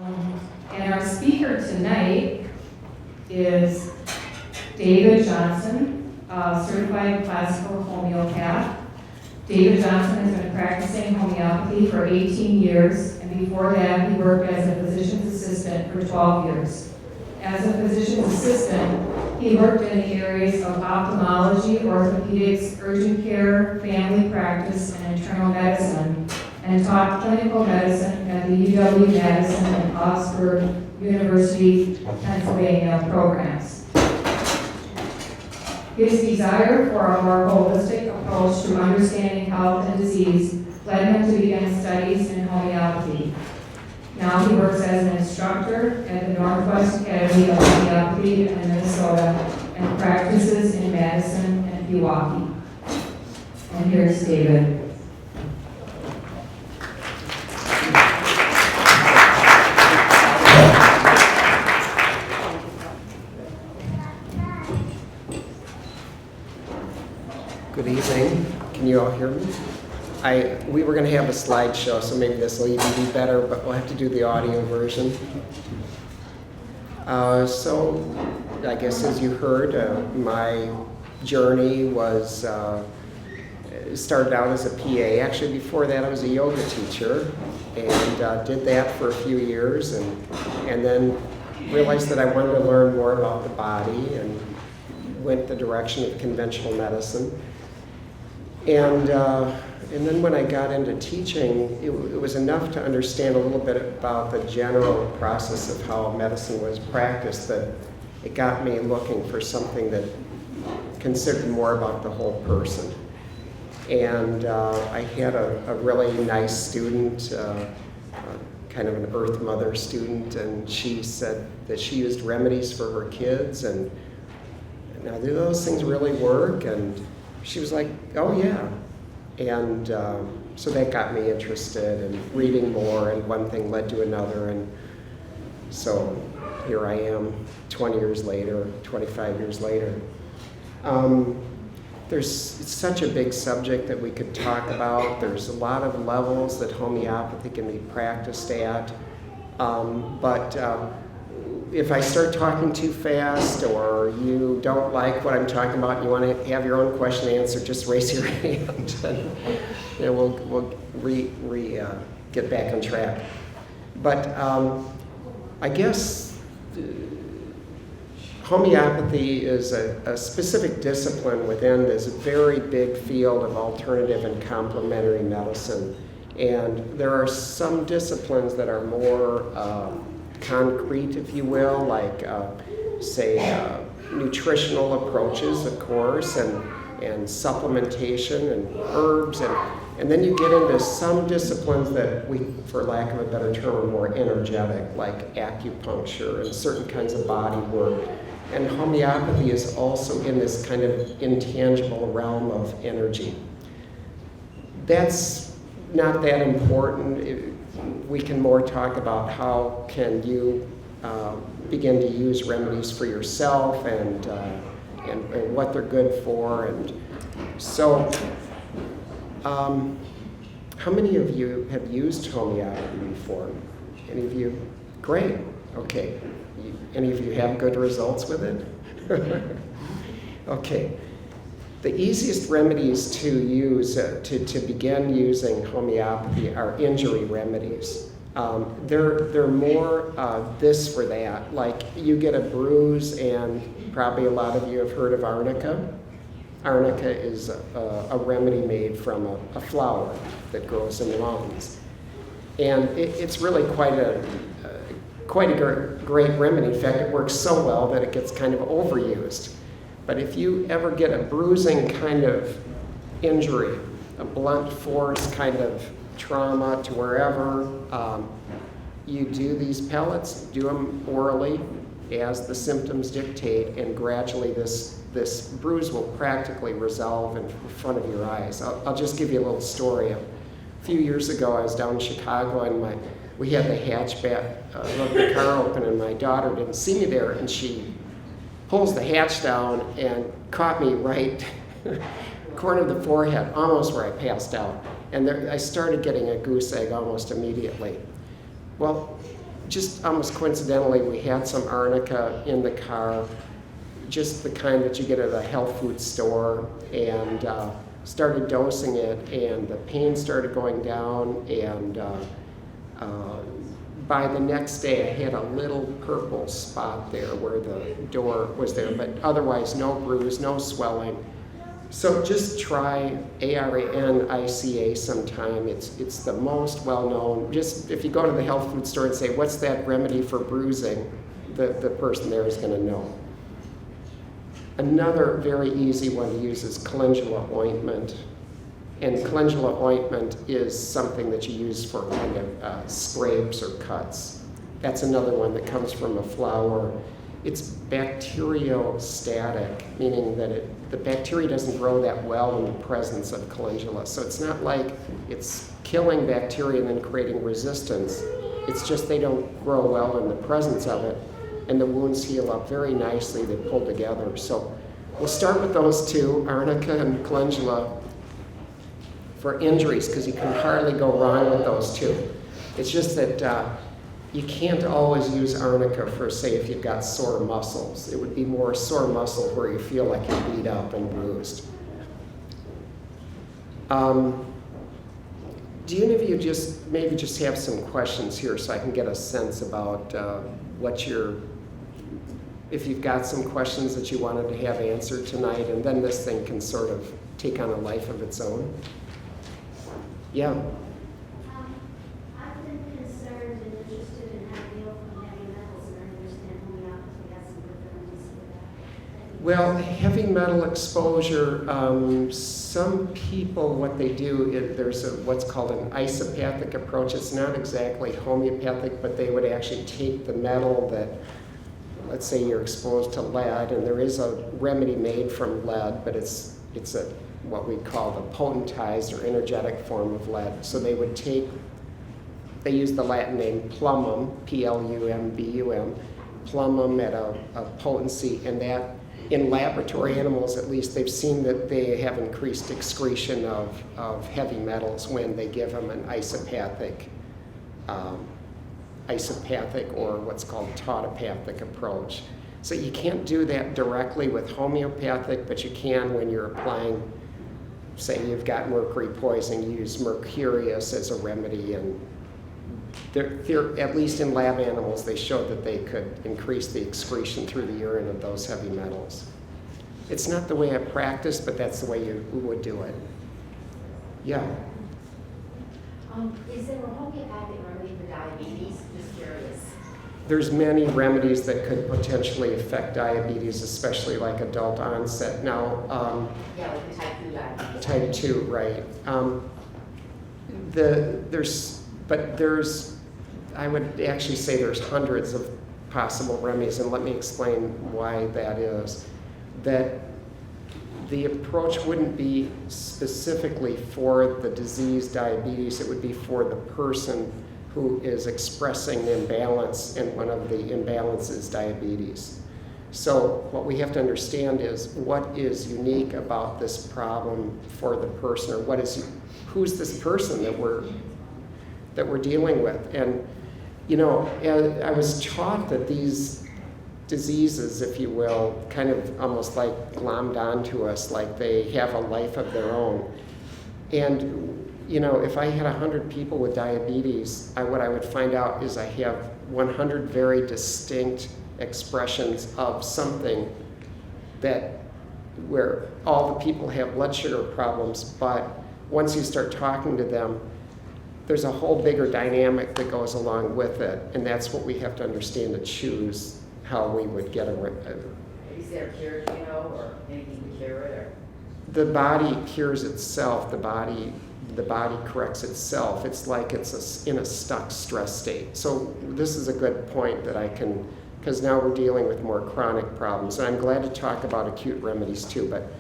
And our speaker tonight is David Johnson, a certified classical homeopath. David Johnson has been practicing homeopathy for 18 years, and before that he worked as a physician's assistant for 12 years. As a physician's assistant, he worked in the areas of ophthalmology, orthopedics, urgent care, family practice, and internal medicine, and taught clinical medicine at the UW-Madison and Augsburg University, Pennsylvania programs. His desire for a more holistic approach to understanding health and disease led him to begin studies in homeopathy. Now he works as an instructor at the Northwest Academy of Homeopathy in Minnesota and practices in Madison and Milwaukee. And here's David. Good evening. Can you all hear me? We were going to have a slideshow, so maybe this will even be better, but we'll have to do the audio version. So, I guess as you heard, my journey was started out as a PA. Actually, before that, I was a yoga teacher, and did that for a few years, and then realized that I wanted to learn more about the body, and went the direction of conventional medicine. And then when I got into teaching, it was enough to understand a little bit about the general process of how medicine was practiced that it got me looking for something that considered more about the whole person. And I had a really nice student, kind of an Earth Mother student, and she said that she used remedies for her kids, and now do those things really work? And she was like, oh yeah. And so that got me interested in reading more, and one thing led to another, and so here I am 20 years later, 25 years later. It's such a big subject that we could talk about. There's a lot of levels that homeopathy can be practiced at, but if I start talking too fast or you don't like what I'm talking about and you want to have your own question answered, just raise your hand and we'll get back on track. But I guess homeopathy is a specific discipline within this very big field of alternative and complementary medicine. And there are some disciplines that are more concrete, if you will, like nutritional approaches, of course, and supplementation and herbs, and then you get into some disciplines that we, for lack of a better term, are more energetic, like acupuncture and certain kinds of body work. And homeopathy is also in this kind of intangible realm of energy. That's not that important. We can more talk about how can you begin to use remedies for yourself and what they're good for. And so, how many of you have used homeopathy before? Any of you? Great. Okay. Any of you have good results with it? Okay. The easiest remedies to use to begin using homeopathy are injury remedies. They're more this for that. Like you get a bruise, and probably a lot of you have heard of arnica. Arnica is a remedy made from a flower that grows in the mountains. And it's really quite a great remedy. In fact, it works so well that it gets kind of overused. But if you ever get a bruising kind of injury, a blunt force kind of trauma to wherever, you do these pellets, do them orally as the symptoms dictate, and gradually this bruise will practically resolve in front of your eyes. I'll just give you a little story. A few years ago, I was down in Chicago, and we had the hatchback of the car open, and my daughter didn't see me there, and she pulls the hatch down and caught me right corner of the forehead, almost where I passed out. And I started getting a goose egg almost immediately. Well, just almost coincidentally, we had some arnica in the car, just the kind that you get at a health food store, and started dosing it, and the pain started going down, and by the next day I had a little purple spot there where the door was there, but otherwise no bruise, no swelling. So just try ARANICA sometime. It's the most well-known. Just if you go to the health food store and say, what's that remedy for bruising, the person there is going to know. Another very easy one to use is calendula ointment. And calendula ointment is something that you use for kind of scrapes or cuts. That's another one that comes from a flower. It's bacteriostatic, meaning that the bacteria doesn't grow that well in the presence of calendula. So it's not like it's killing bacteria and then creating resistance. It's just they don't grow well in the presence of it, and the wounds heal up very nicely. They pull together. So we'll start with those two, arnica and calendula, for injuries, because you can hardly go wrong with those two. It's just that you can't always use arnica for, say, if you've got sore muscles. It would be more sore muscles where you feel like you're beat up and bruised. Do any of you maybe just have some questions here so I can get a sense about if you've got some questions that you wanted to have answered tonight, and then this thing can sort of take on a life of its own? Yeah. I've been concerned and interested in how to deal with heavy metals, and I understand homeopathy has some good remedies for that. Well, heavy metal exposure, some people, what they do, there's what's called an isopathic approach. It's not exactly homeopathic, but they would actually take the metal that, let's say you're exposed to lead, and there is a remedy made from lead, but it's what we call the potentized or energetic form of lead. So they use the Latin name plumbum, P-L-U-M-B-U-M, plumbum at a potency, and that in laboratory animals at least, they've seen that they have increased excretion of heavy metals when they give them an isopathic or what's called tautopathic approach. So you can't do that directly with homeopathic, but you can when you're applying, say you've got mercury poisoning, you use mercurius as a remedy, and at least in lab animals, they showed that they could increase the excretion through the urine of those heavy metals. It's not the way I practice, but that's the way you would do it. Yeah. Is there a homeopathic remedy for diabetes? Just curious. There's many remedies that could potentially affect diabetes, especially like adult onset. Now, Yeah, like the type 2 diabetes. type 2, right. I would actually say there's hundreds of possible remedies, and let me explain why that is. That the approach wouldn't be specifically for the disease diabetes, it would be for the person who is expressing an imbalance, and one of the imbalances is diabetes. So what we have to understand is what is unique about this problem for the person, or who's this person that we're dealing with. And you know, I was taught that these diseases, if you will, kind of almost like glommed onto us, like they have a life of their own. And you know, if I had 100 people with diabetes, what I would find out is I have 100 very distinct expressions of something where all the people have blood sugar problems, but once you start talking to them, there's a whole bigger dynamic that goes along with it, and that's what we have to understand to choose how we would get Is there a cure, do you know, or anything to cure it, or? The body cures itself. The body corrects itself. It's like it's in a stuck stress state. So this is a good point that because now we're dealing with more chronic problems, and I'm glad to talk about acute remedies too, but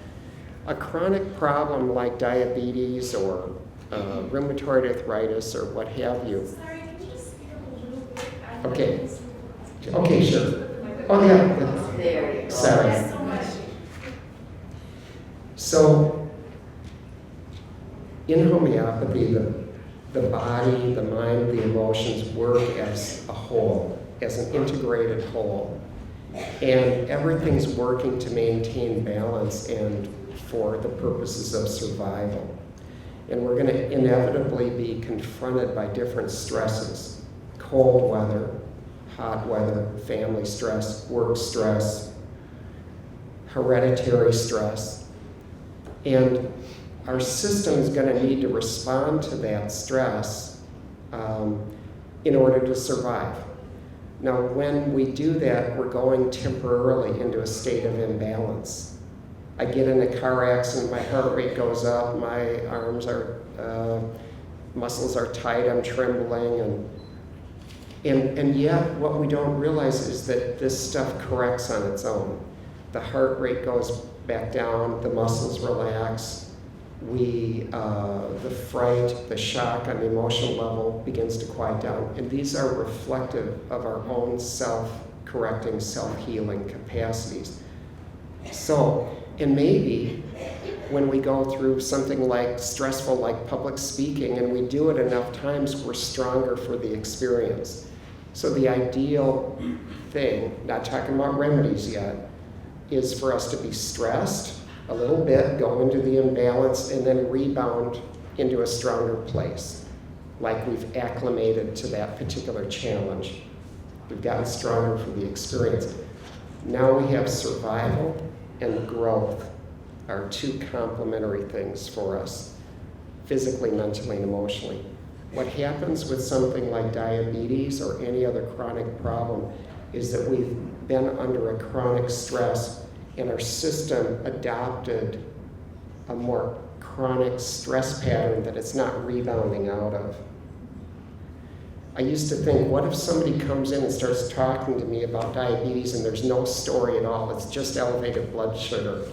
a chronic problem like diabetes or rheumatoid arthritis or what have you. Sorry, can you just speak up a little bit? Okay, sure. Oh yeah. There you go. Sorry. Thanks so much. So in homeopathy, the body, the mind, the emotions work as a whole, as an integrated whole. And everything's working to maintain balance and for the purposes of survival. And we're going to inevitably be confronted by different stresses: cold weather, hot weather, family stress, work stress, hereditary stress. And our system is going to need to respond to that stress in order to survive. Now, when we do that, we're going temporarily into a state of imbalance. I get in a car accident, my heart rate goes up, my arms are, muscles are tight, I'm trembling, and yet what we don't realize is that this stuff corrects on its own. The heart rate goes back down, the muscles relax, the fright, the shock on the emotional level begins to quiet down, and these are reflective of our own self-correcting, self-healing capacities. So, and maybe when we go through something like stressful, like public speaking, and we do it enough times, we're stronger for the experience. So the ideal thing, not talking about remedies yet, is for us to be stressed a little bit, go into the imbalance, and then rebound into a stronger place, like we've acclimated to that particular challenge. We've gotten stronger for the experience. Now we have survival and growth are two complementary things for us, physically, mentally, and emotionally. What happens with something like diabetes or any other chronic problem is that we've been under a chronic stress and our system adopted a more chronic stress pattern that it's not rebounding out of. I used to think, what if somebody comes in and starts talking to me about diabetes and there's no story at all, it's just elevated blood sugar.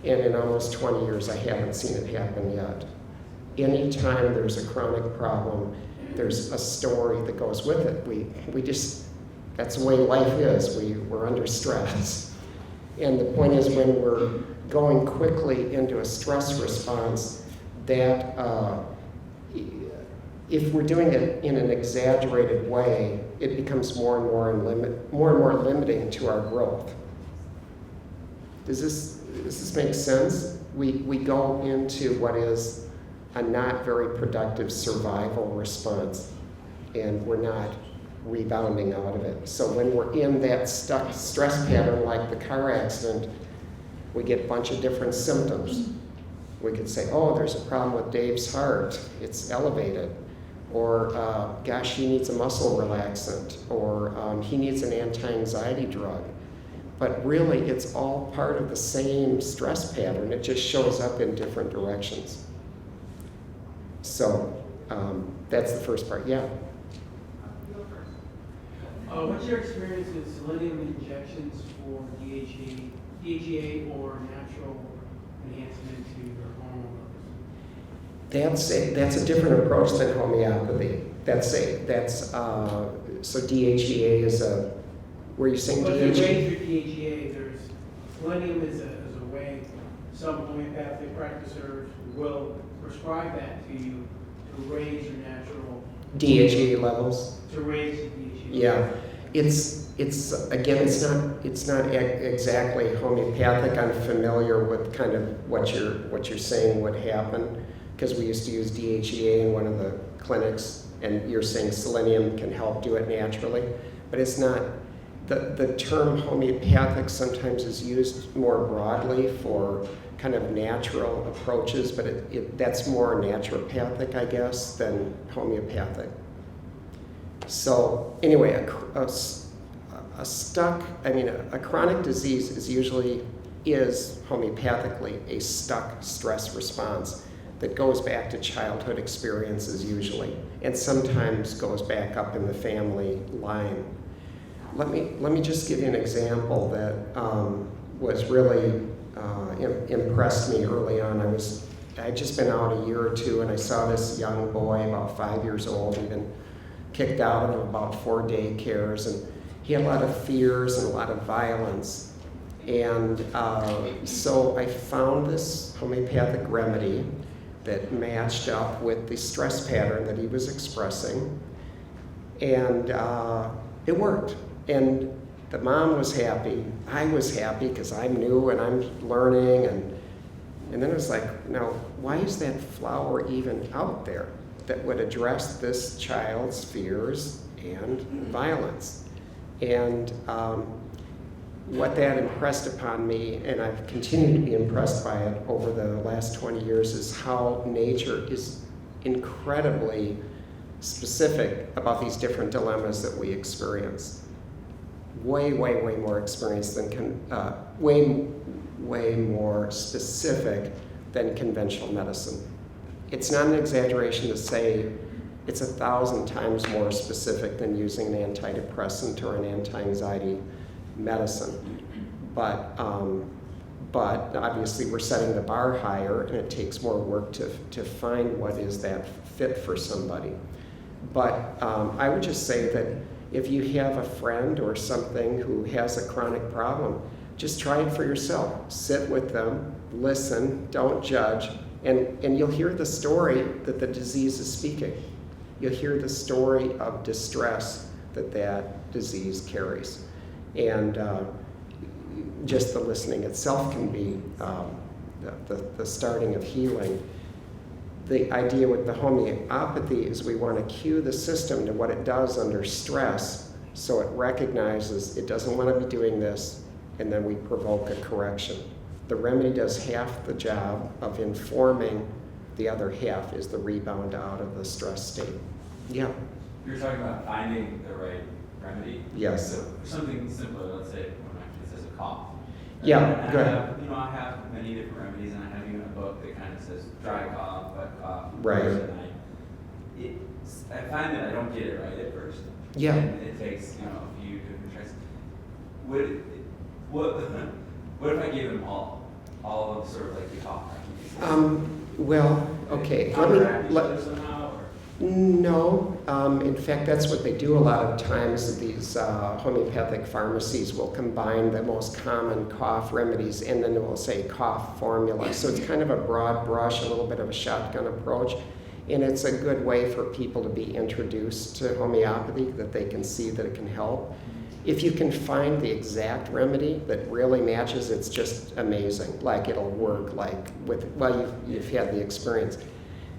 And in almost 20 years, I haven't seen it happen yet. Anytime there's a chronic problem, there's a story that goes with it. We just, that's the way life is. We're under stress. And the point is, when we're going quickly into a stress response, that if we're doing it in an exaggerated way, it becomes more and more limiting to our growth. Does this make sense? We go into what is a not very productive survival response, and we're not rebounding out of it. So when we're in that stuck stress pattern, like the car accident, we get a bunch of different symptoms. We could say, oh, there's a problem with Dave's heart, it's elevated. Or, gosh, he needs a muscle relaxant. Or he needs an anti-anxiety drug. But really, it's all part of the same stress pattern. It just shows up in different directions. So that's the first part. Yeah? What's your experience with selenium injections for DHEA or natural enhancement to your hormone levels? That's a different approach than homeopathy. So DHEA is a, were you saying But DHEA? the way through DHEA, there's selenium is a way some homeopathic practitioners will prescribe that to you to raise your natural DHEA levels? to raise the DHEA. Yeah, it's again, it's not exactly homeopathic. I'm familiar with kind of what you're saying would happen, because we used to use DHEA in one of the clinics, and you're saying selenium can help do it naturally, but it's not. The term homeopathic sometimes is used more broadly for kind of natural approaches, but that's more naturopathic, I guess, than homeopathic. So anyway, a chronic disease is homeopathically a stuck stress response that goes back to childhood experiences usually, and sometimes goes back up in the family line. Let me just give you an example that was really impressed me early on. I'd just been out a year or two, and I saw this young boy, about 5 years old. He'd been kicked out of about 4 daycares, and he had a lot of fears and a lot of violence. And so I found this homeopathic remedy that matched up with the stress pattern that he was expressing. And it worked. And the mom was happy. I was happy because I'm new and I'm learning. And then it was like, now, why is that flower even out there that would address this child's fears and violence? And what that impressed upon me, and I've continued to be impressed by it over the last 20 years, is how nature is incredibly specific about these different dilemmas that we experience. Way, way, way more experienced than, way more specific than conventional medicine. It's not an exaggeration to say it's 1,000 times more specific than using an antidepressant or an anti-anxiety medicine. But obviously we're setting the bar higher, and it takes more work to find what is that fit for somebody. But I would just say that if you have a friend or something who has a chronic problem, just try it for yourself. Sit with them, listen, don't judge, and you'll hear the story that the disease is speaking. You'll hear the story of distress that disease carries. And just the listening itself can be the starting of healing. The idea with the homeopathy is we want to cue the system to what it does under stress, so it recognizes it doesn't want to be doing this, and then we provoke a correction. The remedy does half the job of informing, the other half is the rebound out of the stress state. Yeah. You're talking about finding the right remedy. Yes. So for something simpler, let's say, it says a cough. Yeah, And good. I have many different remedies, and I have even a book that kind of says dry cough, wet cough. Right. And I find that I don't get it right at first. Yeah. And it takes, a few different tries. What if I gave them all of sort of like the cough remedies? Well, okay. Counteract each other somehow, or? No. In fact, that's what they do a lot of times. These homeopathic pharmacies will combine the most common cough remedies, and then it will say cough formula. So it's kind of a broad brush, a little bit of a shotgun approach. And it's a good way for people to be introduced to homeopathy, that they can see that it can help. If you can find the exact remedy that really matches, it's just amazing. Like, it'll work, you've had the experience.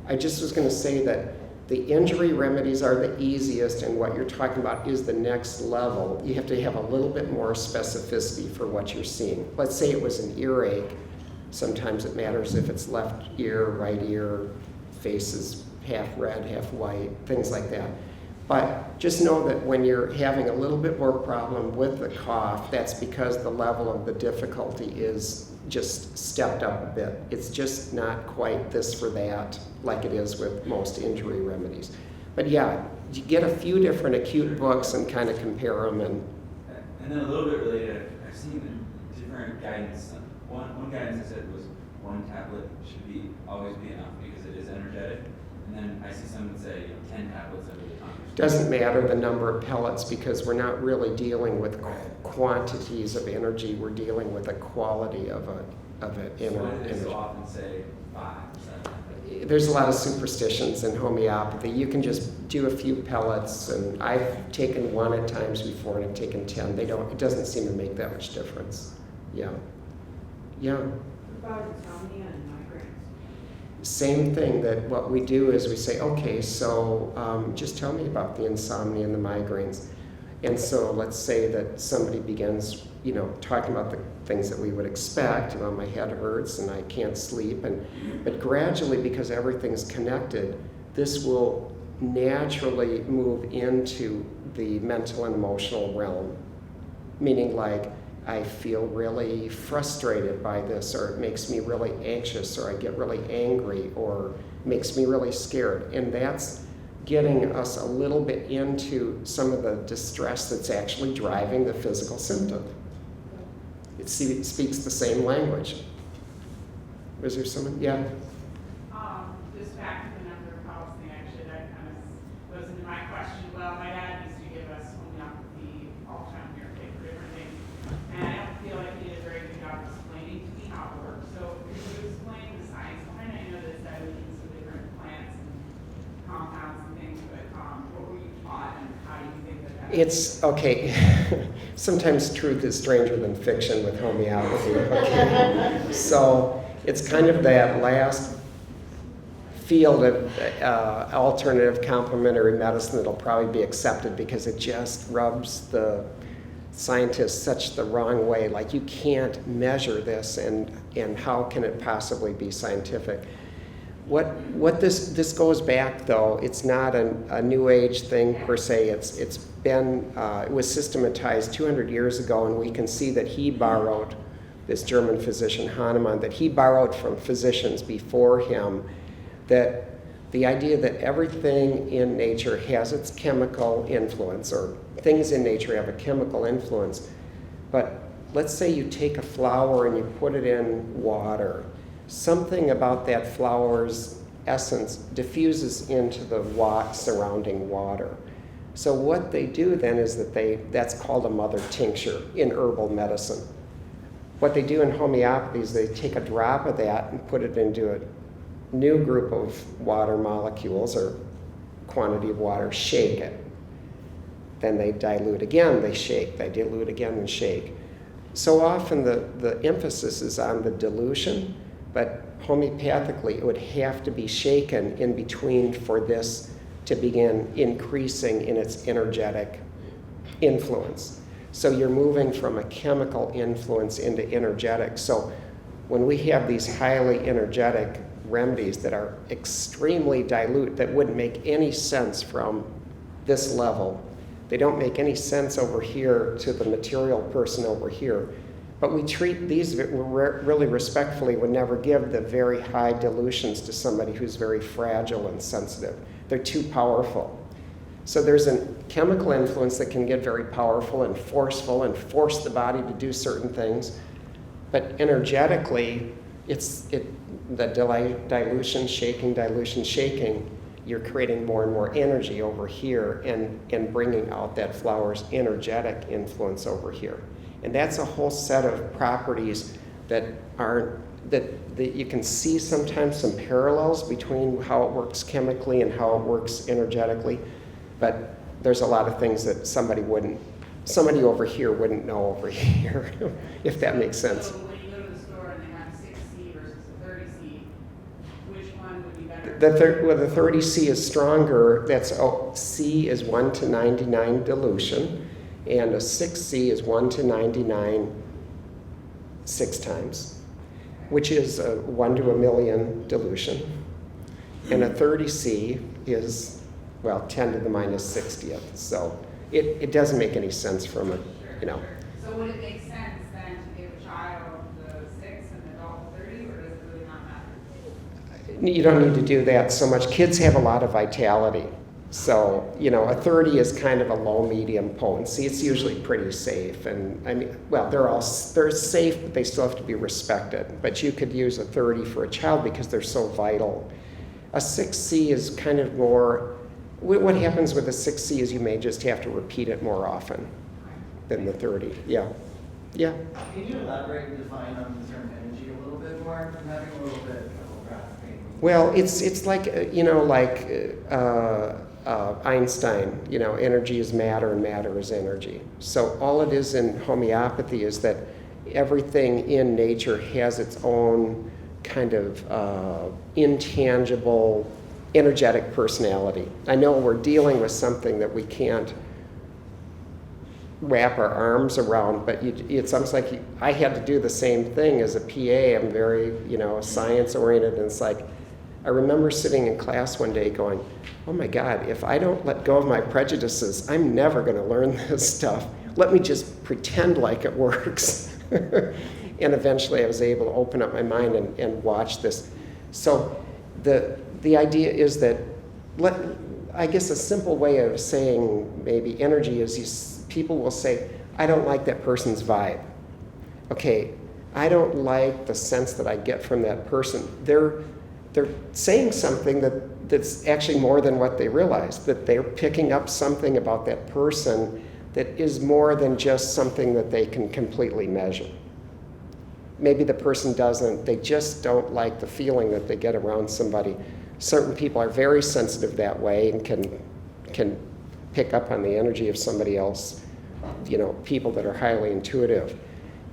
I just was going to say that the injury remedies are the easiest, and what you're talking about is the next level. You have to have a little bit more specificity for what you're seeing. Let's say it was an earache. Sometimes it matters if it's left ear, right ear, face is half red, half white, things like that. But just know that when you're having a little bit more problem with the cough, that's because the level of the difficulty is just stepped up a bit. It's just not quite this for that, like it is with most injury remedies. But yeah, you get a few different acute books and kind of compare them. And then a little bit related, I've seen different guidance. One guidance I said was 1 tablet should always be enough because it is energetic. And then I see someone say 10 tablets over the time. doesn't matter the number of pellets, because we're not really dealing with quantities of energy. We're dealing with a quality of an So why do they energy. so often say 5 or 7? There's a lot of superstitions in homeopathy. You can just do a few pellets, and I've taken 1 at times before, and I've taken 10. It doesn't seem to make that much difference. Yeah. Yeah. What about insomnia and migraines? Same thing, that what we do is we say, okay, so just tell me about the insomnia and the migraines. And so let's say that somebody begins, talking about the things that we would expect. My head hurts and I can't sleep. But gradually, because everything's connected, this will naturally move into the mental and emotional realm. Meaning, like, I feel really frustrated by this, or it makes me really anxious, or I get really angry, or makes me really scared. And that's getting us a little bit into some of the distress that's actually driving the physical symptom. It speaks the same language. Was there someone? Yeah. Just back to the number of calls thing, actually, that kind of goes into my question. Well, my dad used to give us homeopathy all the time here, for different things. And I don't feel like he did a very good job explaining to me how it works. So could you explain the science behind it? I know that diluting some it's, okay, sometimes truth is stranger than fiction with homeopathy, okay? So it's kind of that last field of alternative complementary medicine that'll probably be accepted because it just rubs the scientists such the wrong way. Like, you can't measure this, and how can it possibly be scientific? What this goes back, though, it's not a new age thing per se. It's been it was systematized 200 years ago, and we can see that he borrowed, this German physician Hahnemann, that he borrowed from physicians before him, that the idea that everything in nature has its chemical influence, or things in nature have a chemical influence. But let's say you take a flower and you put it in water. Something about that flower's essence diffuses into the surrounding water. So what they do then is that's called a mother tincture in herbal medicine. What they do in homeopathy is they take a drop of that and put it into a new group of water molecules or quantity of water, shake it. Then they dilute again, they shake, they dilute again and shake. So often the emphasis is on the dilution, but homeopathically it would have to be shaken in between for this to begin increasing in its energetic influence. So you're moving from a chemical influence into energetic. So when we have these highly energetic remedies that are extremely dilute, that wouldn't make any sense from this level, they don't make any sense over here to the material person over here, but we treat these really respectfully, would never give the very high dilutions to somebody who's very fragile and sensitive. They're too powerful. So there's a chemical influence that can get very powerful and forceful and force the body to do certain things. But energetically, the dilution, shaking, you're creating more and more energy over here and bringing out that flower's energetic influence over here. And that's a whole set of properties that you can see sometimes some parallels between how it works chemically and how it works energetically. But there's a lot of things that somebody over here wouldn't know over here, if that makes sense. So when you go to the store and they have 6C versus a 30C, which one would be better? The 30C is stronger. C is 1 to 99 dilution, and a 6C is 1 to 99 6 times, which is a 1 to a million dilution. And a 30C is, 10 to the minus 60th. So it doesn't make any sense from Sure. So would it make sense then to give a child the 6 and the adult the 30, or does it really not matter? You don't need to do that so much. Kids have a lot of vitality. So, a 30 is kind of a low medium potency. It's usually pretty safe. And they're safe, but they still have to be respected. But you could use a 30 for a child because they're so vital. A 6C is kind of more, what happens with a 6C is you may just have to repeat it more often than the 30. Yeah. Can you elaborate and define on the term energy a little bit more? I'm having a little bit of trouble grasping. Well, it's like, Einstein, energy is matter and matter is energy. So all it is in homeopathy is that everything in nature has its own kind of intangible, energetic personality. I know we're dealing with something that we can't wrap our arms around, but it's almost like I had to do the same thing as a PA. I'm very, science-oriented, and it's like, I remember sitting in class one day going, oh my God, if I don't let go of my prejudices, I'm never going to learn this stuff. Let me just pretend like it works. And eventually I was able to open up my mind and watch this. So the idea is that, I guess a simple way of saying maybe energy is people will say, I don't like that person's vibe. Okay, I don't like the sense that I get from that person. They're saying something that's actually more than what they realize, that they're picking up something about that person that is more than just something that they can completely measure. Maybe the person doesn't, they just don't like the feeling that they get around somebody. Certain people are very sensitive that way and can pick up on the energy of somebody else, people that are highly intuitive.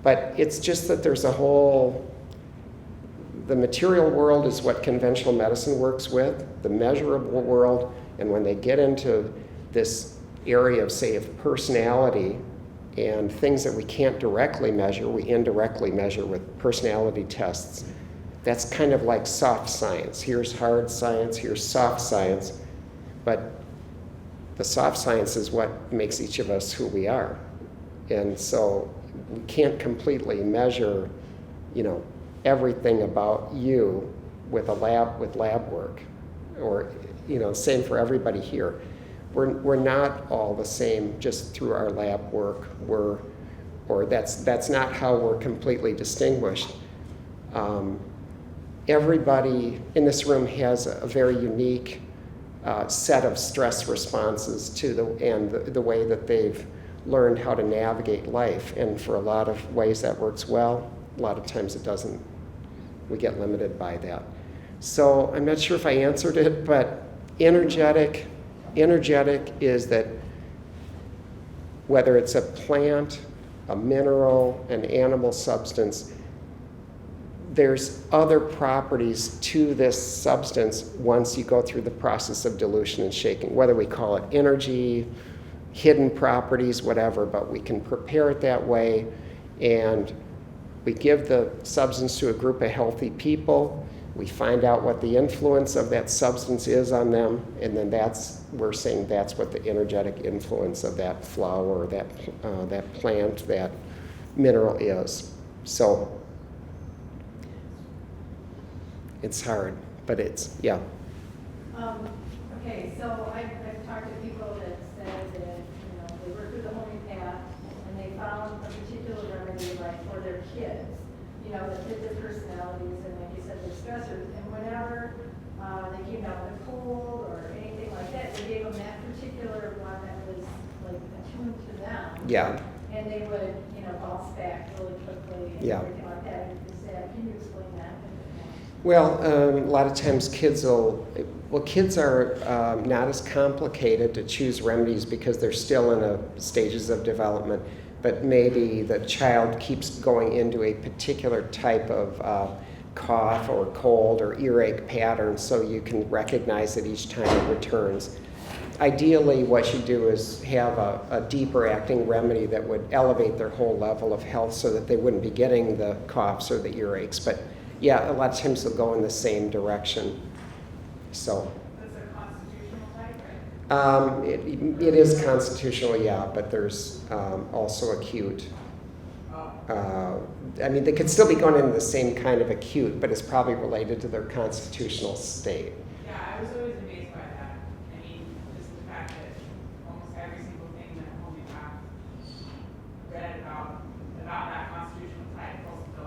But it's just that there's the material world is what conventional medicine works with, the measurable world, and when they get into this area of, say, of personality and things that we can't directly measure, we indirectly measure with personality tests. That's kind of like soft science. Here's hard science, here's soft science, but the soft science is what makes each of us who we are. And so we can't completely measure, everything about you with lab work, or same for everybody here. We're not all the same just through our lab work. That's not how we're completely distinguished. Everybody in this room has a very unique set of stress responses to the way that they've learned how to navigate life. And for a lot of ways that works well, a lot of times it doesn't. We get limited by that. So I'm not sure if I answered it, but energetic is that whether it's a plant, a mineral, an animal substance, there's other properties to this substance once you go through the process of dilution and shaking, whether we call it energy, hidden properties, whatever, but we can prepare it that way, and we give the substance to a group of healthy people. We find out what the influence of that substance is on them, and then we're saying that's what the energetic influence of that flower, that plant, that mineral is. So it's hard, but yeah. Okay, so I've talked to people that said that, they work with the homeopath and they found a particular remedy like for their kids, that fit their personalities and, like you said, their stressors. And whenever they came down with a cold or anything like that, they gave them that particular one that was like attuned to them. Yeah. And they would, bounce back really quickly and everything like that. Can you explain that? Well, a lot of times kids are not as complicated to choose remedies because they're still in stages of development, but maybe the child keeps going into a particular type of cough or cold or earache pattern, so you can recognize it each time it returns. Ideally, what you do is have a deeper acting remedy that would elevate their whole level of health so that they wouldn't be getting the coughs or the earaches. But yeah, a lot of times they'll go in the same direction. So. That's a constitutional type, right? It is constitutional, yeah, but there's also acute. They could still be going into the same kind of acute, but it's probably related to their constitutional state. Yeah, I was always amazed by that. Just the fact that almost every single thing that homeopath read about that constitutional type also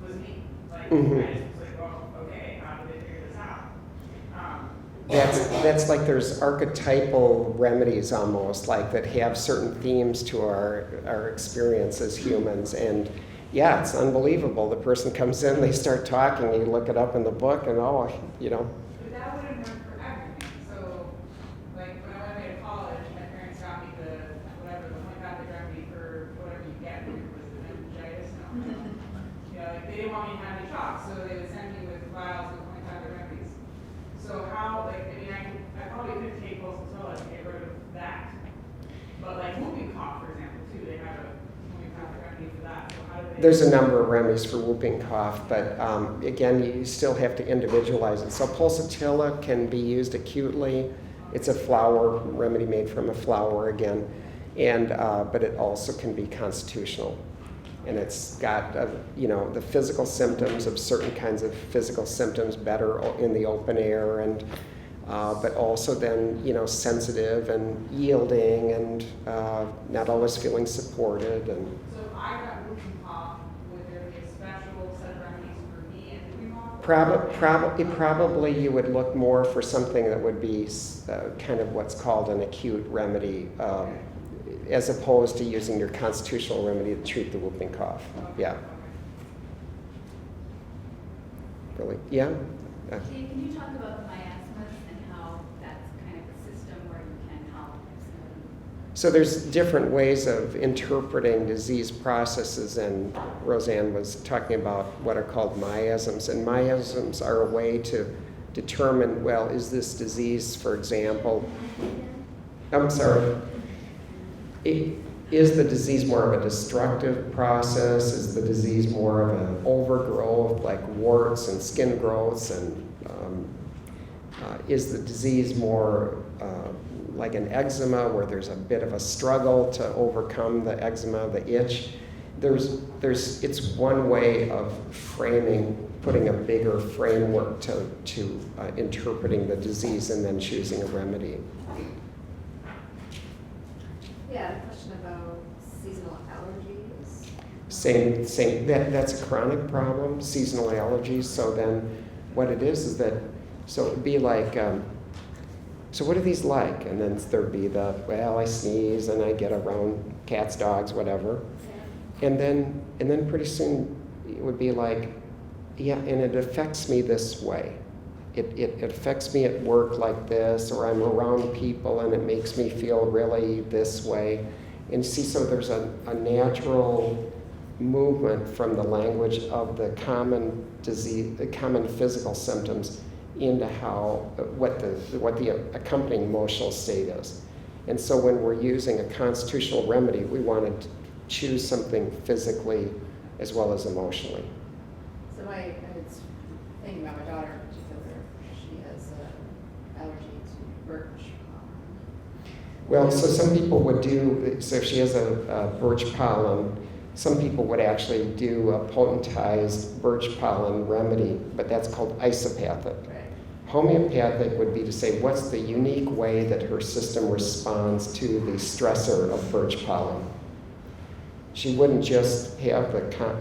was me. I just was like, well, okay, how did they figure this out? That's like there's archetypal remedies almost, like that have certain themes to our experience as humans. And yeah, it's unbelievable. The person comes in, they start talking, you look it up in the book, and But that wouldn't work for everything. So, when I went away to college, my parents got me the homeopathic remedy for whatever you get. Was it meningitis? No. They didn't want me to have any shots, so they would send me with vials of homeopathic remedies. So how, I probably could take pulsatilla to get rid of that. But whooping cough, for example, too, they have a homeopathic remedy for that. So how do they? There's a number of remedies for whooping cough, but again, you still have to individualize it. So pulsatilla can be used acutely. It's a flower remedy made from a flower again, and but it also can be constitutional. And it's got, the physical symptoms of certain kinds of physical symptoms better in the open air, and but also then, sensitive and yielding and not always feeling supported. And So if I got whooping cough, would there be a special set of remedies for me and whooping cough? Probably you would look more for something that would be kind of what's called an acute remedy. As opposed to using your constitutional remedy to treat the whooping cough. Yeah. Really? Yeah? Can you talk about the miasmas and how that's kind of a system where you can help So there's different ways of interpreting disease processes, and Roseanne was talking about what are called miasms. And miasms are a way to determine, well, is this disease, for example, I'm sorry, is the disease more of a destructive process? Is the disease more of an overgrowth, like warts and skin growths? And is the disease more like an eczema, where there's a bit of a struggle to overcome the eczema, the itch? It's one way of framing, putting a bigger framework to interpreting the disease and then choosing a remedy. Yeah, a question about seasonal allergies. Same. That's a chronic problem, seasonal allergies. So then, what it is that, so it'd be like, so what are these like? And then there'd be well, I sneeze and I get around cats, dogs, whatever. And then pretty soon it would be like, yeah, and it affects me this way. It affects me at work like this, or I'm around people and it makes me feel really this way. And see, so there's a natural movement from the language of the common disease, the common physical symptoms, into what the accompanying emotional state is. And so when we're using a constitutional remedy, we want to choose something physically as well as emotionally. So I was thinking about my daughter in particular. She has an allergy to birch pollen. Well, so some people would do, so if she has a birch pollen, some people would actually do a potentized birch pollen remedy, but that's called isopathic. Right. Homeopathic would be to say, what's the unique way that her system responds to the stressor of birch pollen? She wouldn't just have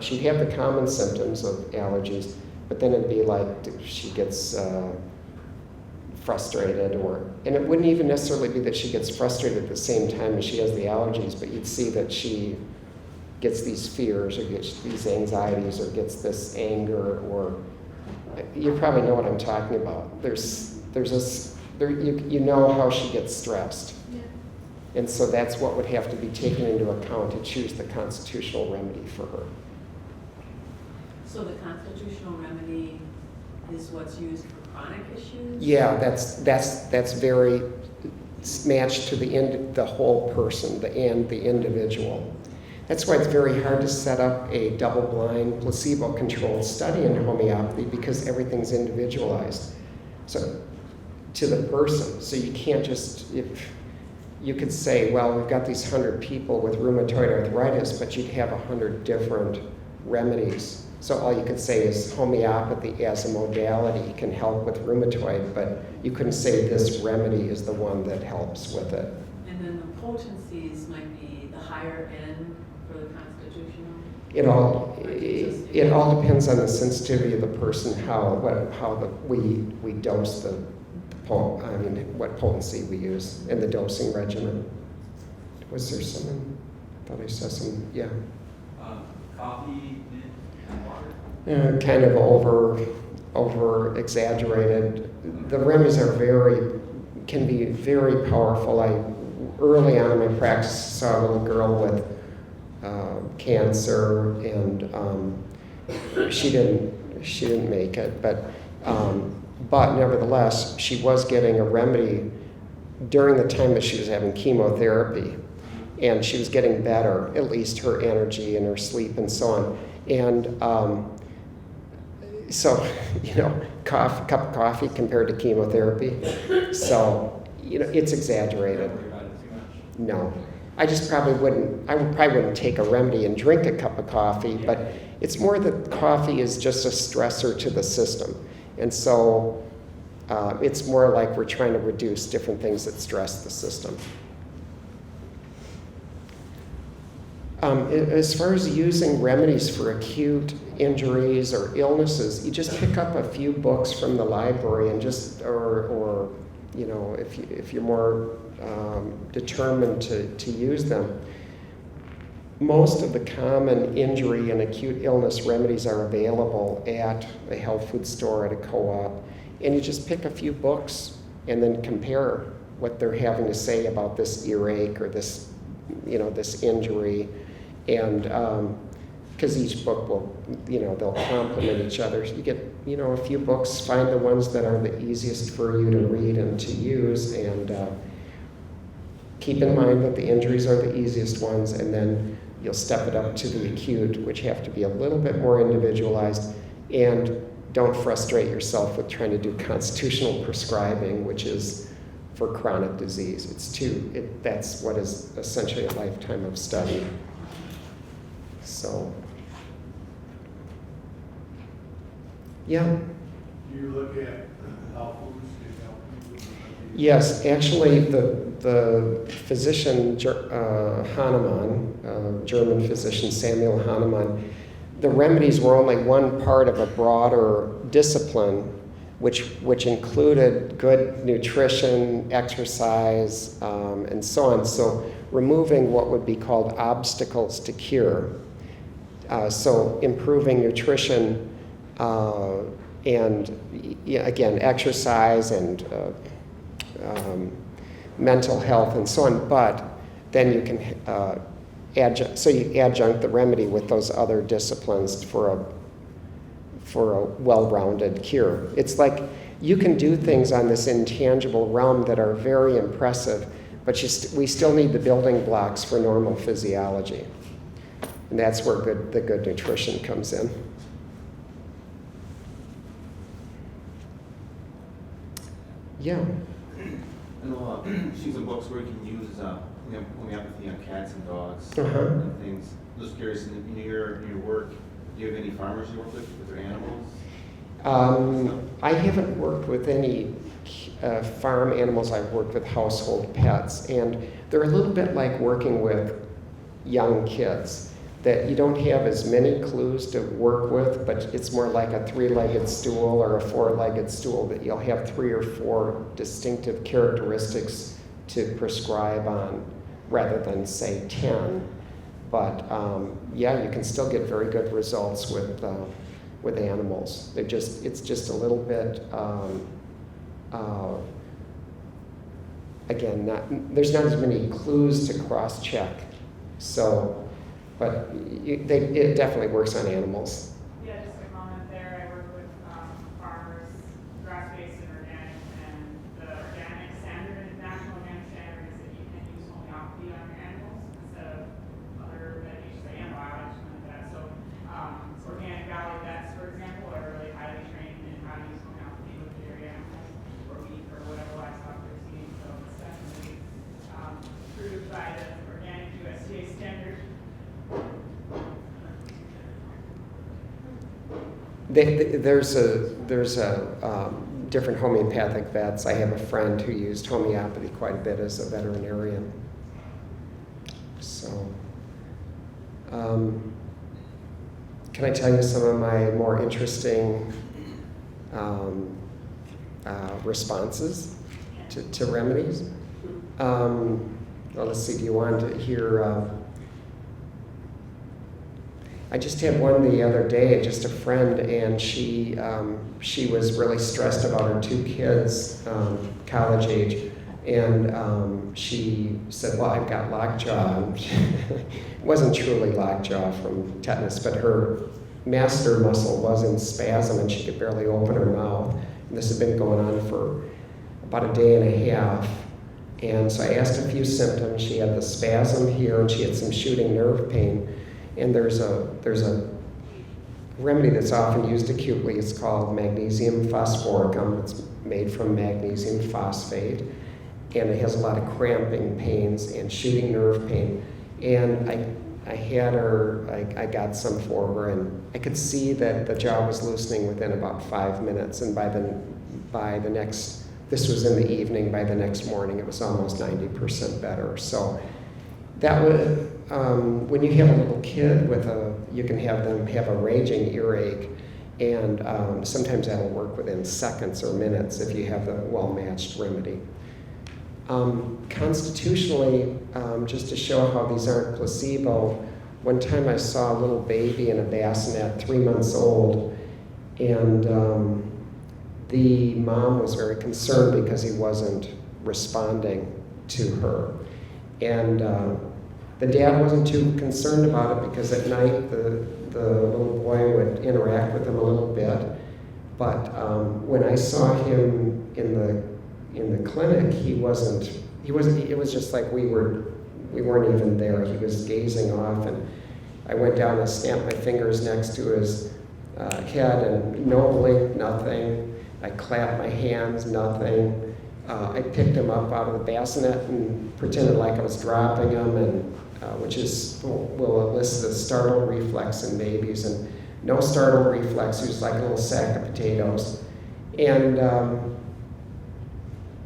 she'd have the common symptoms of allergies, but then it'd be like she gets frustrated, and it wouldn't even necessarily be that she gets frustrated at the same time as she has the allergies, but you'd see that she gets these fears or gets these anxieties or gets this anger, or you probably know what I'm talking about. You know how she gets stressed. Yeah. And so that's what would have to be taken into account to choose the constitutional remedy for her. So the constitutional remedy is what's used for chronic issues? Yeah, that's very matched to the whole person, the individual. That's why it's very hard to set up a double-blind, placebo-controlled study in homeopathy, because everything's individualized. So to the person. So you can't just, if you could say, well, we've got these 100 people with rheumatoid arthritis, but you'd have 100 different remedies. So all you could say is homeopathy as a modality can help with rheumatoid, but you couldn't say this remedy is the one that helps with it. And then the potencies might be the higher end for the constitutional? It all depends on the sensitivity of the person, we dose what potency we use and the dosing regimen. Was there someone? I thought I saw some. Yeah. Coffee, mint, and water. Kind of over exaggerated. The remedies can be very powerful. Early on in my practice saw a little girl with cancer, and she didn't make it, but nevertheless she was getting a remedy during the time that she was having chemotherapy, and she was getting better, at least her energy and her sleep and so on. And so, cup of coffee compared to chemotherapy. So, it's exaggerated. No. I probably wouldn't take a remedy and drink a cup of coffee, but it's more that coffee is just a stressor to the system. And so it's more like we're trying to reduce different things that stress the system. As far as using remedies for acute injuries or illnesses, you just pick up a few books from the library and if you're more determined to use them. Most of the common injury and acute illness remedies are available at a health food store, at a co-op, and you just pick a few books and then compare what they're having to say about this earache or this, this injury. And because each book will, they'll complement each other. You get, a few books, find the ones that are the easiest for you to read and to use, and keep in mind that the injuries are the easiest ones, and then you'll step it up to the acute, which have to be a little bit more individualized. And don't frustrate yourself with trying to do constitutional prescribing, which is for chronic disease. That's what is essentially a lifetime of study. So, yeah. Do you look at how foods can help people? Yes, actually, the physician Hahnemann, German physician Samuel Hahnemann, the remedies were only one part of a broader discipline, which included good nutrition, exercise, and so on. So removing what would be called obstacles to cure. So improving nutrition and, again, exercise and mental health and so on. But then you can adjunct the remedy with those other disciplines for a well-rounded cure. It's like you can do things on this intangible realm that are very impressive, but we still need the building blocks for normal physiology. And that's where the good nutrition comes in. Yeah. I know she's in books where you can use homeopathy on cats and dogs Uh-huh. and things. Just curious, in your work, do you have any farmers you work with their animals? I haven't worked with any farm animals. I've worked with household pets, and they're a little bit like working with young kids, that you don't have as many clues to work with, but it's more like a 3-legged stool or a 4-legged stool, that you'll have 3 or 4 distinctive characteristics to prescribe on rather than, say, 10. But yeah, you can still get very good results with animals. It's just a little bit, again, there's not as many clues to cross-check. So, but it definitely works on animals. Yeah, just a comment there. I work with farmers, grass-based and organic, and the organic standard, national organic standard, is that you can use homeopathy on your animals instead of other medications like antibiotics and that. So, organic valley vets, for example, are really highly trained in how to use homeopathy with dairy animals or beef or whatever livestock they're seeing. So it's definitely approved by the organic USDA standard. There's different homeopathic vets. I have a friend who used homeopathy quite a bit as a veterinarian. So, can I tell you some of my more interesting responses to remedies? Well, let's see. Do you want to hear? I just had one the other day, just a friend, and she was really stressed about her 2 kids, college age, and she said, well, I've got lockjaw. It wasn't truly lockjaw from tetanus, but her master muscle was in spasm and she could barely open her mouth. And this had been going on for about a day and a half. And so I asked a few symptoms. She had the spasm here and she had some shooting nerve pain. And there's a remedy that's often used acutely. It's called magnesium phosphoricum. It's made from magnesium phosphate, and it has a lot of cramping pains and shooting nerve pain. And I had her, I got some for her, and I could see that the jaw was loosening within about 5 minutes. And by the next, this was in the evening, by the next morning, it was almost 90% better. So that would, when you have a little kid you can have them have a raging earache, and sometimes that'll work within seconds or minutes if you have the well-matched remedy. Constitutionally, just to show how these aren't placebo, one time I saw a little baby in a bassinet, 3 months old, and the mom was very concerned because he wasn't responding to her. And the dad wasn't too concerned about it because at night the little boy would interact with him a little bit. But when I saw him in the clinic, it was just like we weren't even there. He was gazing off, and I went down and snapped my fingers next to his head, and no blink, nothing. I clapped my hands, nothing. I picked him up out of the bassinet and pretended like I was dropping him, and which will elicit a startle reflex in babies, and no startle reflex. He was like a little sack of potatoes, and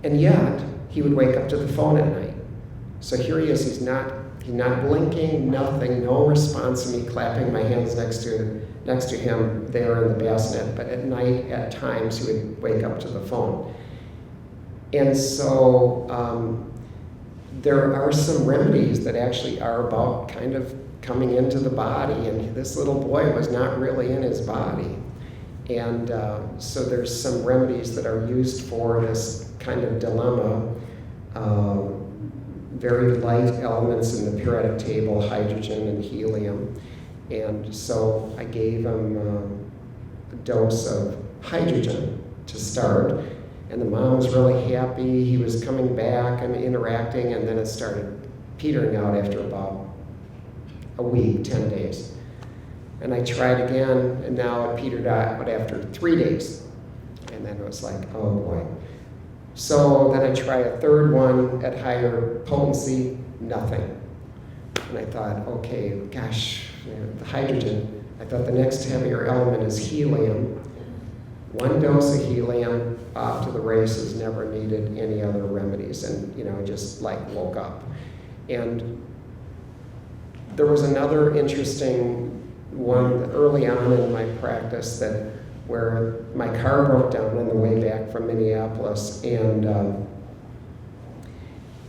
yet he would wake up to the phone at night. So here he is. He's not blinking, nothing, no response to me clapping my hands next to him there in the bassinet. But at night, at times, he would wake up to the phone. And so there are some remedies that actually are about kind of coming into the body, and this little boy was not really in his body. And so there's some remedies that are used for this kind of dilemma. Very light elements in the periodic table, hydrogen and helium. And so I gave him a dose of hydrogen to start. And the mom was really happy. He was coming back and interacting, and then it started petering out after about a week, 10 days. And I tried again, and now it petered out after 3 days. And then it was like, oh boy. So then I try a third one at higher potency, nothing. And I thought, okay, gosh, the hydrogen. I thought the next heavier element is helium. One dose of helium, off to the races, never needed any other remedies, and I just like woke up. And there was another interesting one early on in my practice where my car broke down on the way back from Minneapolis, and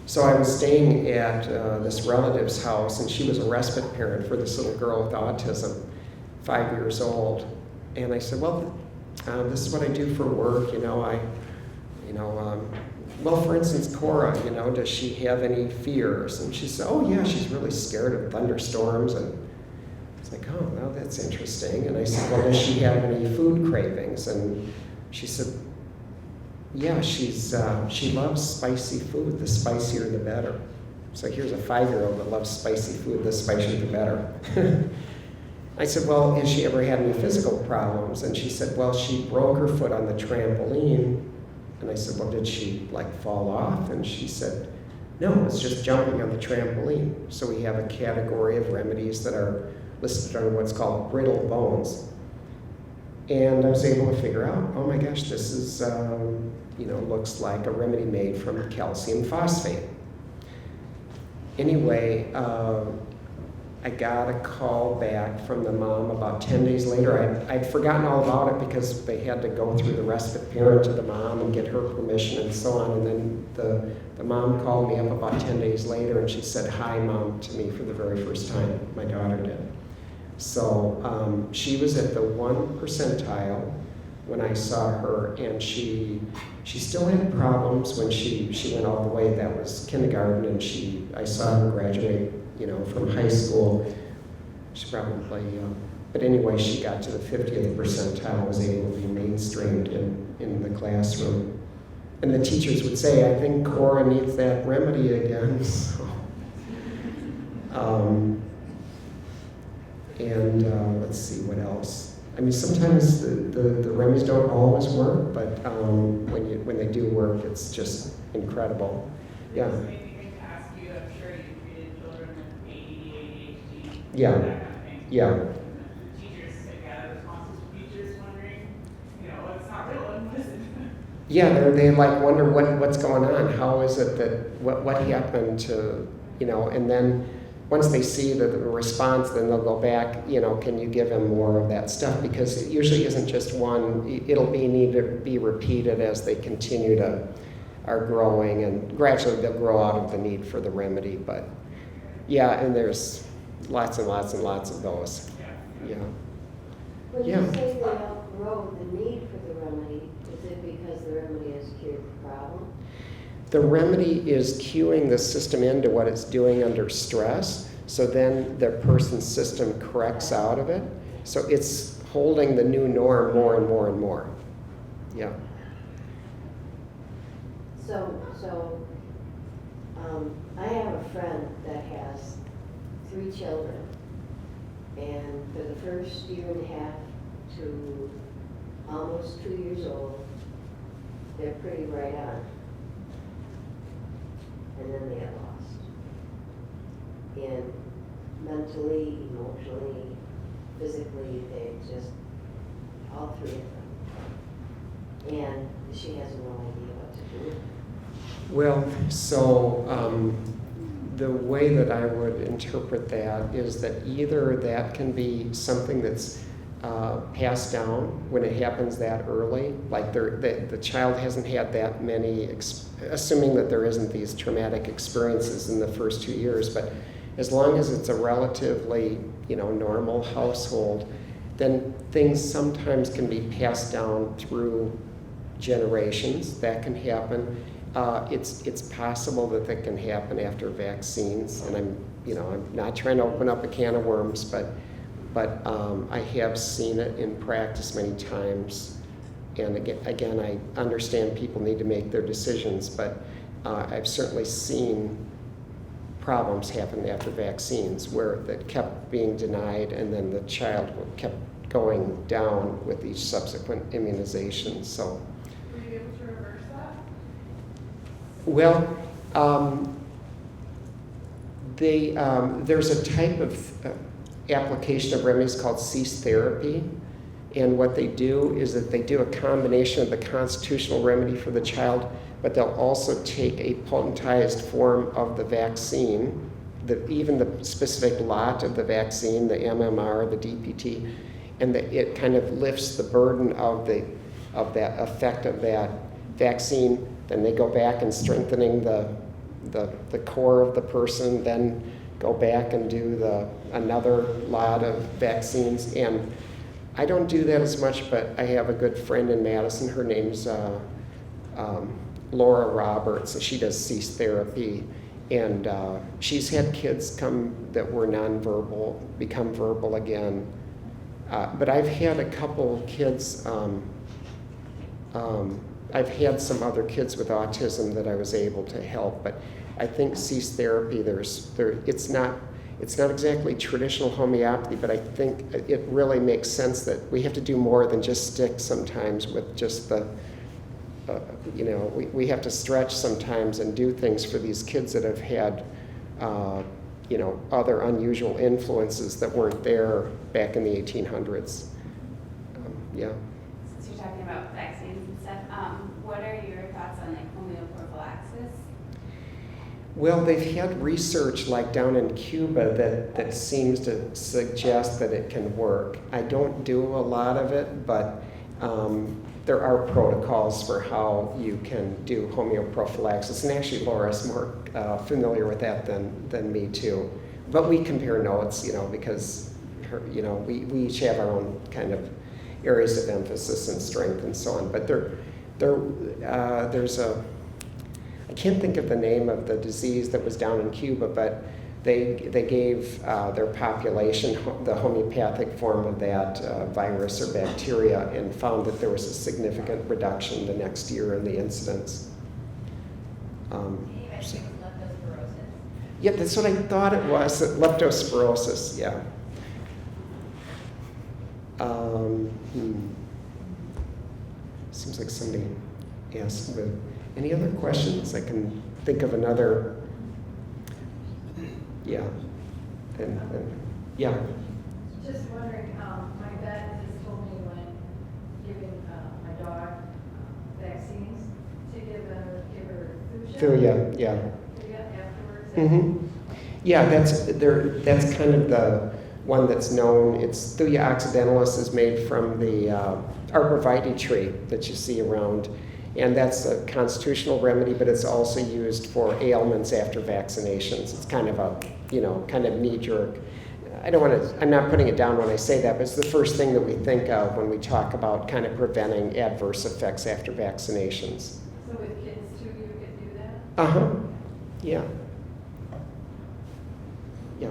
so I was staying at this relative's house, and she was a respite parent for this little girl with autism, 5 years old. And I said, well, this is what I do for work, well, for instance, Cora, does she have any fears? And she said, oh yeah, she's really scared of thunderstorms. And it's like, oh, well, that's interesting. And I said, well, does she have any food cravings? And she said, yeah, she loves spicy food. The spicier, the better. So here's a 5-year-old that loves spicy food. The spicier, the better. I said, well, has she ever had any physical problems? And she said, well, she broke her foot on the trampoline. And I said, well, did she fall off? And she said, no, it's just jumping on the trampoline. So we have a category of remedies that are listed on what's called brittle bones. And I was able to figure out, oh my gosh, this is, looks like a remedy made from calcium phosphate. Anyway, I got a call back from the mom about 10 days later. I'd forgotten all about it because they had to go through the respite parent to the mom and get her permission and so on. And then the mom called me up about 10 days later, and she said, hi, Mom, to me for the very first time. My daughter did. So she was at the 1 percentile when I saw her, and she still had problems when she went all the way. That was kindergarten, and I saw her graduate from high school. She probably, but anyway, she got to the 50th percentile, was able to be mainstreamed in the classroom. And the teachers would say, I think Cora needs that remedy again. So, let's see what else. I mean, sometimes the remedies don't always work, but when they do work, it's just incredible. Yeah. Yeah, that kind of thing. yeah, Teachers take out responses from teachers wondering, it's not real, what is it? yeah. They wonder what's going on. How is it that what happened to And then once they see the response, then they'll go back. Can you give him more of that stuff? Because it usually isn't just one. It'll need to be repeated as they continue are growing, and gradually they'll grow out of the need for the remedy. But yeah, and there's lots and lots and lots of those. Yeah. When Yeah. you say they outgrow the need for the remedy, is it because the remedy has cured the problem? The remedy is cueing the system into what it's doing under stress, so then the person's system corrects out of it. So it's holding the new norm more and more and more. Yeah. I have a friend that has 3 children, and for the first year and a half to almost 2 years old, they're pretty right on. And then they get lost. And mentally, emotionally, physically, they just, all 3 of them. And she has no idea what to do. Well, so the way that I would interpret that is that either that can be something that's passed down when it happens that early, like the child hasn't had that many, assuming that there isn't these traumatic experiences in the first 2 years, but as long as it's a relatively, normal household, then things sometimes can be passed down through generations. That can happen. It's possible that can happen after vaccines, and I'm not trying to open up a can of worms, but I have seen it in practice many times. And again, I understand people need to make their decisions, but I've certainly seen problems happen after vaccines where that kept being denied, and then the child kept going down with each subsequent immunization. So. Were you able to reverse that? Well, there's a type of application of remedies called cease therapy, and what they do is that they do a combination of the constitutional remedy for the child, but they'll also take a potentized form of the vaccine, even the specific lot of the vaccine, the MMR, the DPT, and it kind of lifts the burden of that effect of that vaccine. Then they go back and strengthening the core of the person, then go back and do another lot of vaccines. And I don't do that as much, but I have a good friend in Madison. Her name's Laura Roberts, and she does cease therapy. And she's had kids come that were nonverbal become verbal again. But I've had a couple kids, I've had some other kids with autism that I was able to help, but I think cease therapy, it's not exactly traditional homeopathy, but I think it really makes sense that we have to do more than just stick sometimes with just we have to stretch sometimes and do things for these kids that have had, other unusual influences that weren't there back in the 1800s. Yeah. Since you're talking about vaccines and stuff, what are your thoughts on homeoprophylaxis? Well, they've had research like down in Cuba that seems to suggest that it can work. I don't do a lot of it, but there are protocols for how you can do homeoprophylaxis. And actually, Laura's more familiar with that than me too. But we compare notes, because we each have our own kind of areas of emphasis and strength and so on. But there's I can't think of the name of the disease that was down in Cuba, but they gave their population the homeopathic form of that virus or bacteria and found that there was a significant reduction the next year in the incidence. Yeah, that's what I thought it was, leptospirosis, yeah. Seems like somebody asked, but any other questions? I can think of another. Yeah. And yeah. Just wondering, my vet just told me when giving my dog vaccines to give her Thuja, yeah. afterwards. Mm-hmm. Yeah, that's kind of the one that's known. It's Thuja occidentalis is made from the arborvitae tree that you see around. And that's a constitutional remedy, but it's also used for ailments after vaccinations. It's kind of a, kind of knee-jerk. I'm not putting it down when I say that, but it's the first thing that we think of when we talk about kind of preventing adverse effects after vaccinations. So with kids too, you could do that? Yeah. Yeah.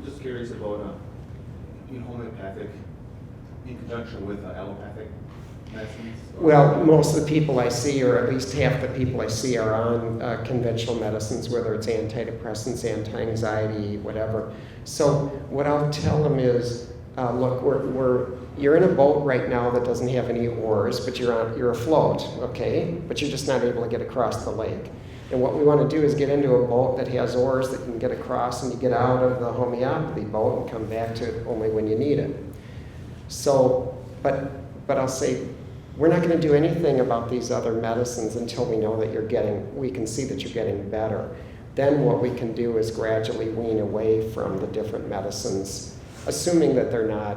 Just curious about, in homeopathic, in conjunction with allopathic medicines? Well, most of the people I see, or at least half the people I see, are on conventional medicines, whether it's antidepressants, anti-anxiety, whatever. So what I'll tell them is, look, you're in a boat right now that doesn't have any oars, but you're afloat, okay? But you're just not able to get across the lake. And what we want to do is get into a boat that has oars that you can get across, and you get out of the homeopathy boat and come back to it only when you need it. So, but I'll say, we're not going to do anything about these other medicines until we know that we can see that you're getting better. Then what we can do is gradually wean away from the different medicines, assuming that they're not,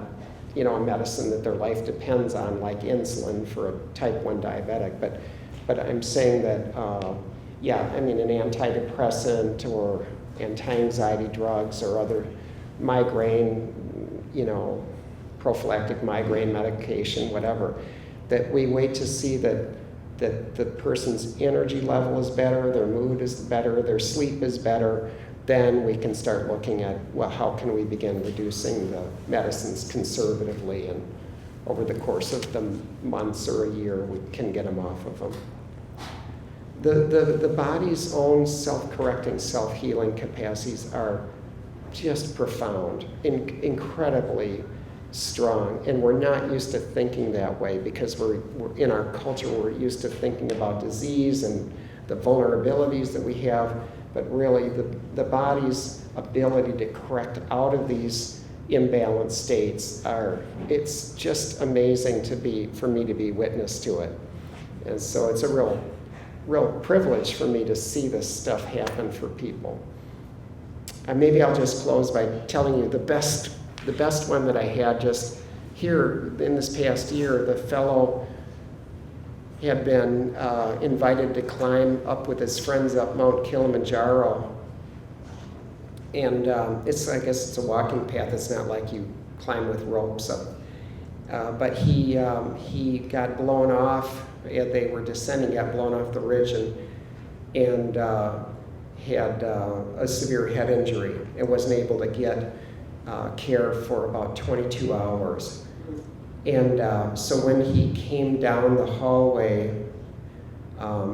a medicine that their life depends on, like insulin for a type 1 diabetic. But I'm saying that, an antidepressant or anti-anxiety drugs or other migraine, prophylactic migraine medication, whatever, that we wait to see that the person's energy level is better, their mood is better, their sleep is better, then we can start looking at, well, how can we begin reducing the medicines conservatively, and over the course of the months or a year, we can get them off of them. The body's own self-correcting, self-healing capacities are just profound, incredibly strong, and we're not used to thinking that way because we're in our culture, we're used to thinking about disease and the vulnerabilities that we have, but really the body's ability to correct out of these imbalanced states it's just amazing for me to be witness to it. And so it's a real privilege for me to see this stuff happen for people. And maybe I'll just close by telling you the best one that I had just here in this past year. The fellow had been invited to climb up with his friends up Mount Kilimanjaro. And I guess it's a walking path. It's not like you climb with ropes up. But he got blown off. They were descending, got blown off the ridge, and had a severe head injury and wasn't able to get care for about 22 hours. And so when he came down the hallway,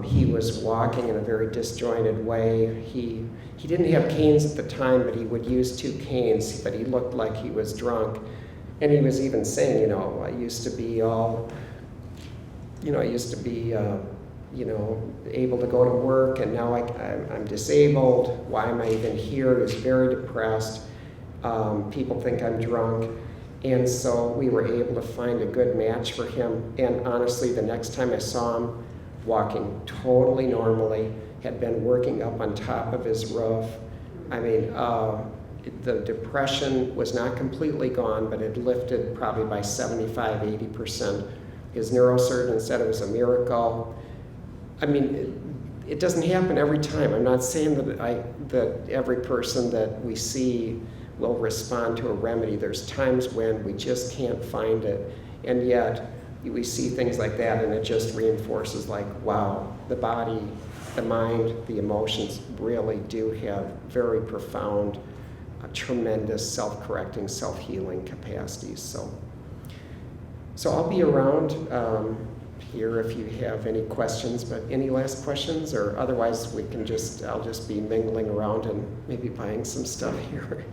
he was walking in a very disjointed way. He didn't have canes at the time, but he would use 2 canes, but he looked like he was drunk. And he was even saying, I used to be able to go to work, and now I'm disabled. Why am I even here? He was very depressed. People think I'm drunk. And so we were able to find a good match for him. And honestly, the next time I saw him, walking totally normally, had been working up on top of his roof. The depression was not completely gone, but it lifted probably by 75, 80%. His neurosurgeon said it was a miracle. It doesn't happen every time. I'm not saying that every person that we see will respond to a remedy. There's times when we just can't find it, and yet we see things like that, and it just reinforces, like, wow, the body, the mind, the emotions really do have very profound, tremendous self-correcting, self-healing capacities. So I'll be around here if you have any questions, but any last questions, or otherwise I'll just be mingling around and maybe buying some stuff here.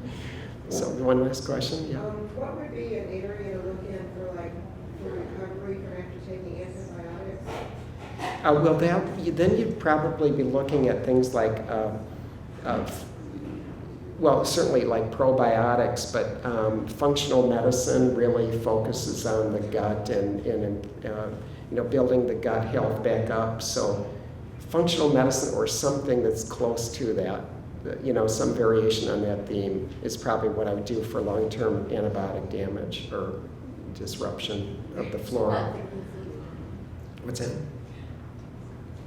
So one last question, yeah. What would be an area to look in for recovery from after taking antibiotics? Then you'd probably be looking at things like, certainly like probiotics, but functional medicine really focuses on the gut and building the gut health back up. So functional medicine or something that's close to that, some variation on that theme is probably what I would do for long-term antibiotic damage or disruption of the flora. What's that?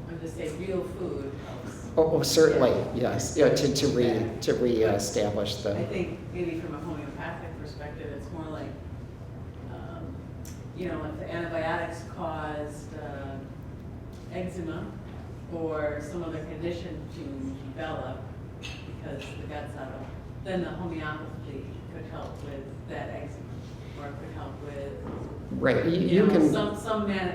I'm just saying real food helps. Oh, certainly, yes. Yeah, to reestablish the. I think maybe from a homeopathic perspective, it's more like, if the antibiotics caused eczema, or some other condition to develop because the gut's out of, then the homeopathy could help with that eczema, or could help with, Right, you know, can,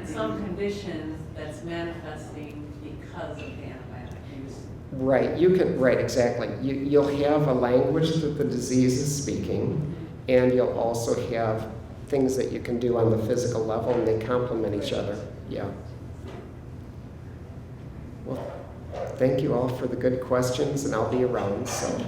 some condition that's manifesting because of the antibiotic use. right, you can, right, exactly. You'll have a language that the disease is speaking, and you'll also have things that you can do on the physical level, and they complement each other. Yeah. Well, thank you all for the good questions, and I'll be around, so.